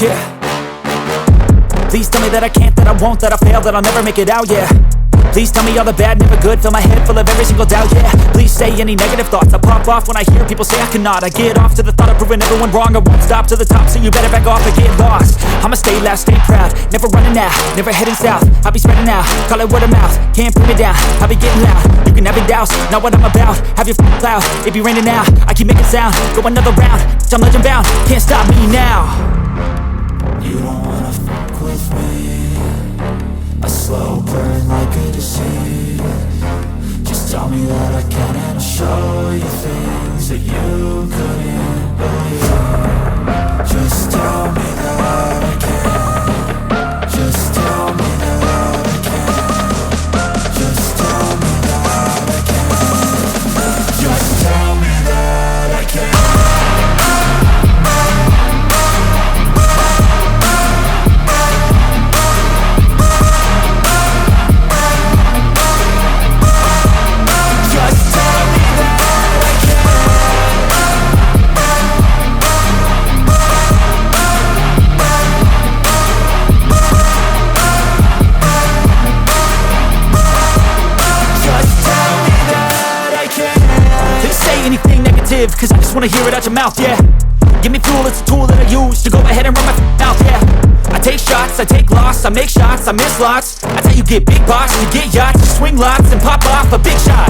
Yeah. Please tell me that I can't, that I won't, that I fail, that I'll never make it out, yeah. Please tell me all the bad, never good, fill my head full of every single doubt, yeah. Please say any negative thoughts, I pop off when I hear people say I cannot. I get off to the thought of proving everyone wrong, I won't stop to the top, so you better back off and get lost. I'ma stay loud, stay proud, never running out, never heading south. I'll be spreading out, call it word of mouth, can't put me down, I'll be getting loud. You can have your doubts, not what I'm about, have your cloud, it be raining now, I keep making sound, go another round, I'm legend bound, can't stop me now. You don't wanna fuck with me, a slow burn like a disease. Just tell me that I can and I'll show you things that you couldn't believe. Just tell me that I can. Just tell me that I can. Just tell me that I can. Just tell me that I can. Cause I just wanna hear it out your mouth, yeah. Give me fuel, it's a tool that I use to go ahead and run my mouth, yeah. I take shots, I take loss, I make shots, I miss lots. That's how you get big box, you get yachts, you swing lots and pop off a big shot.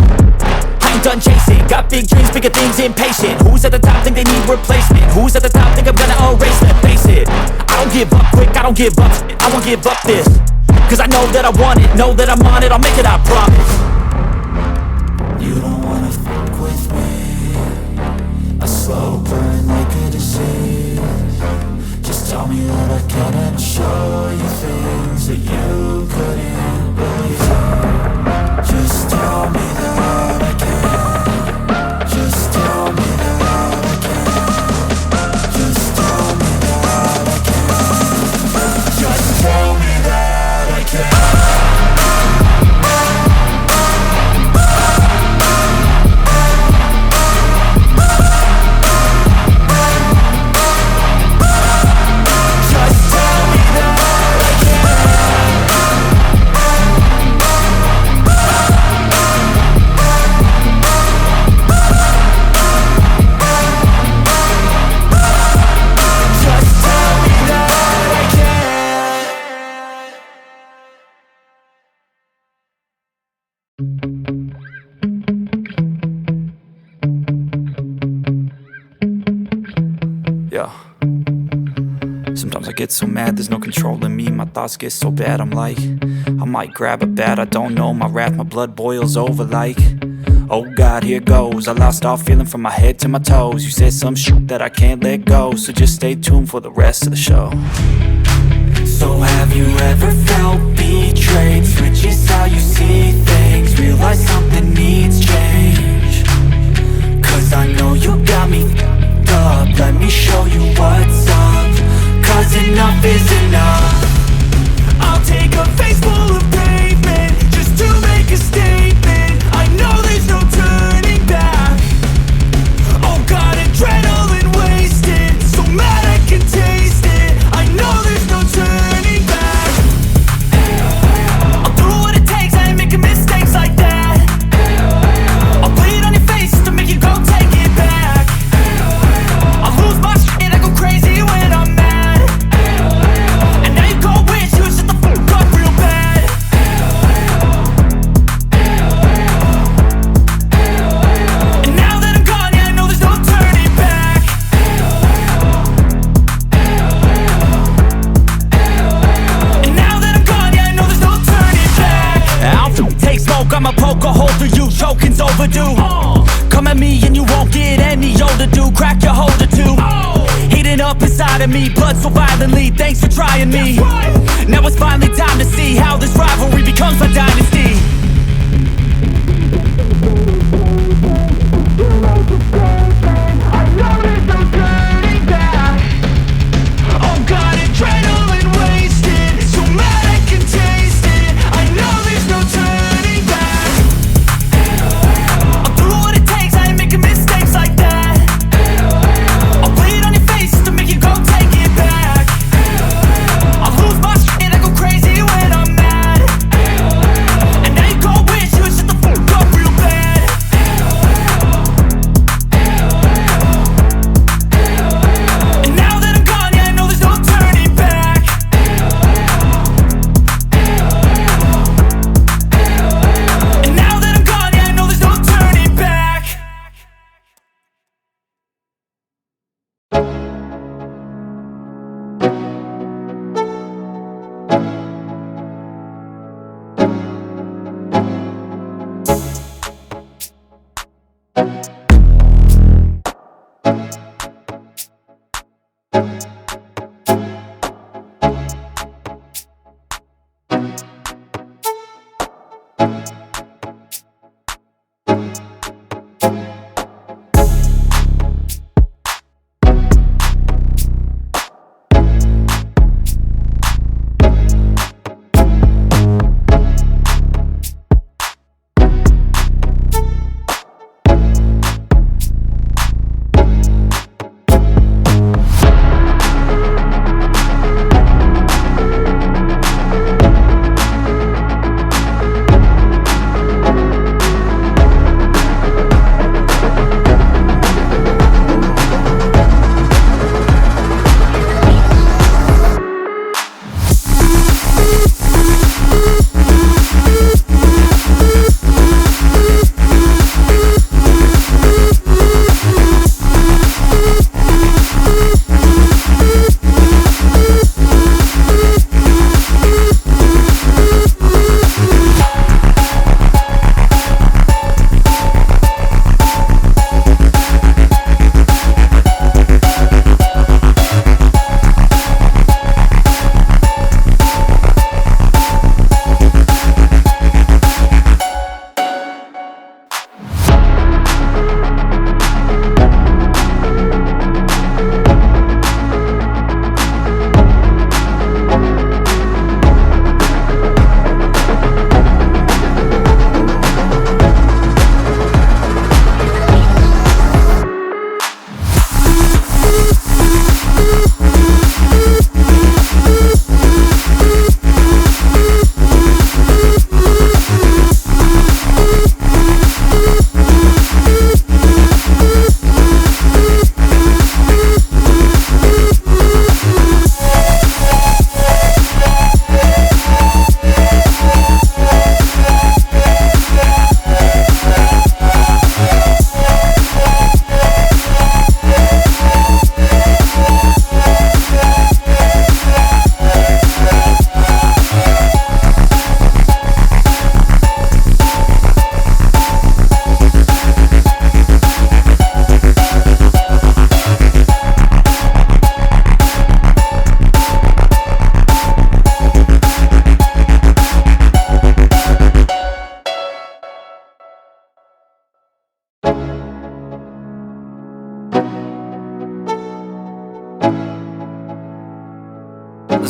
I ain't done chasing, got big dreams, bigger things, impatient. Who's at the top think they need replacement? Who's at the top think I'm gonna erase them? Face it, I don't give up quick, I don't give up shit, I won't give up this. Cause I know that I want it, know that I'm on it, I'll make it, I promise. You don't wanna fuck with me, a slow burn like a disease. Just tell me that I can and I'll show you things that you couldn't believe. Just tell me that I can. Just tell me that I can. Just tell me that I can. Just tell me that I can. Sometimes I get so mad, there's no controlling me. My thoughts get so bad, I'm like, I might grab a bat, I don't know. My wrath, my blood boils over like, oh God, here goes. I lost all feeling from my head to my toes. You said some shit that I can't let go, so just stay tuned for the rest of the show. So have you ever felt betrayed? Switches how you see things, realize something needs change. Cause I know you got me f***ed up, let me show you what's up. Cause enough is enough. I'll take a face full of pavement just to make a statement. I know there's no turning back. Oh God, adrenaline wasted, so mad I can taste it. I know there's no turning back. I'll do what it takes, I ain't making mistakes like that. I'll bleed on your face to make you go take it back. I'll lose my shit and I go crazy when I'm mad. I'ma poke a hole through you, choking's overdue. Come at me and you won't get any older, dude. Crack your holder too. Heating up inside of me, blood so violently. Thanks for trying me. Now it's finally time to see how this rivalry becomes my dynasty. I know there's no turning back. Oh God, adrenaline wasted, so mad I can taste it. I know there's no turning back. I'll do what it takes, I ain't making mistakes like that. I'll bleed on your face to make you go take it back.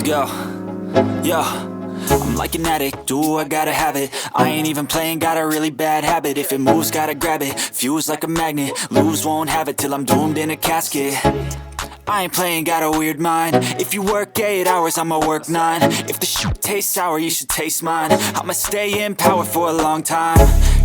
Let's go. Yo, I'm like an addict, do I gotta have it. I ain't even playing, got a really bad habit. If it moves, gotta grab it, fuse like a magnet. Lose, won't have it till I'm doomed in a casket. I ain't playing, got a weird mind. If you work 8 hours, I'ma work 9. If the shit tastes sour, you should taste mine. I'ma stay in power for a long time.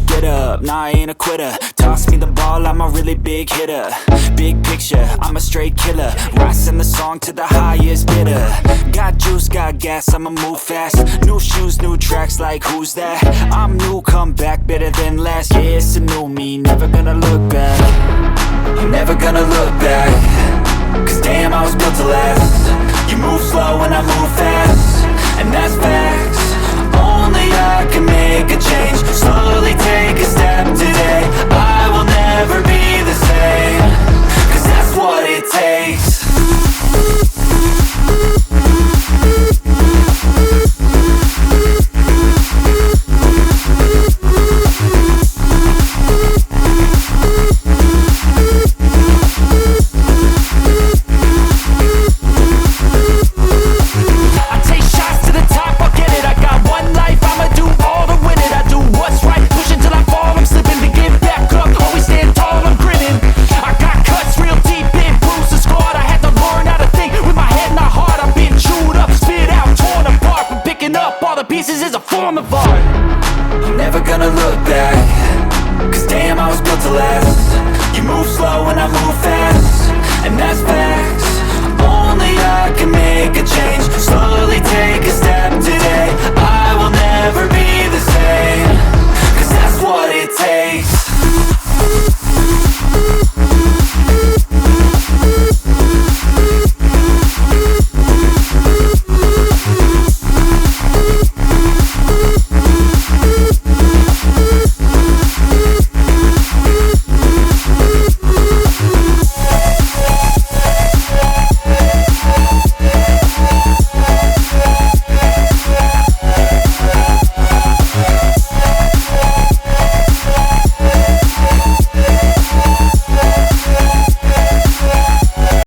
Get up, nah, I ain't a quitter. Toss me the ball, I'm a really big hitter. Big picture, I'm a straight killer. Rising the song to the highest bidder. Got juice, got gas, I'ma move fast. New shoes, new tracks, like who's that? I'm new, come back, better than last. Yeah, it's a new me, never gonna look back. I'm never gonna look back. Cause damn, I was built to last. You move slow and I move fast, and that's facts. Only I can make a change. Slowly take a step today. I will never be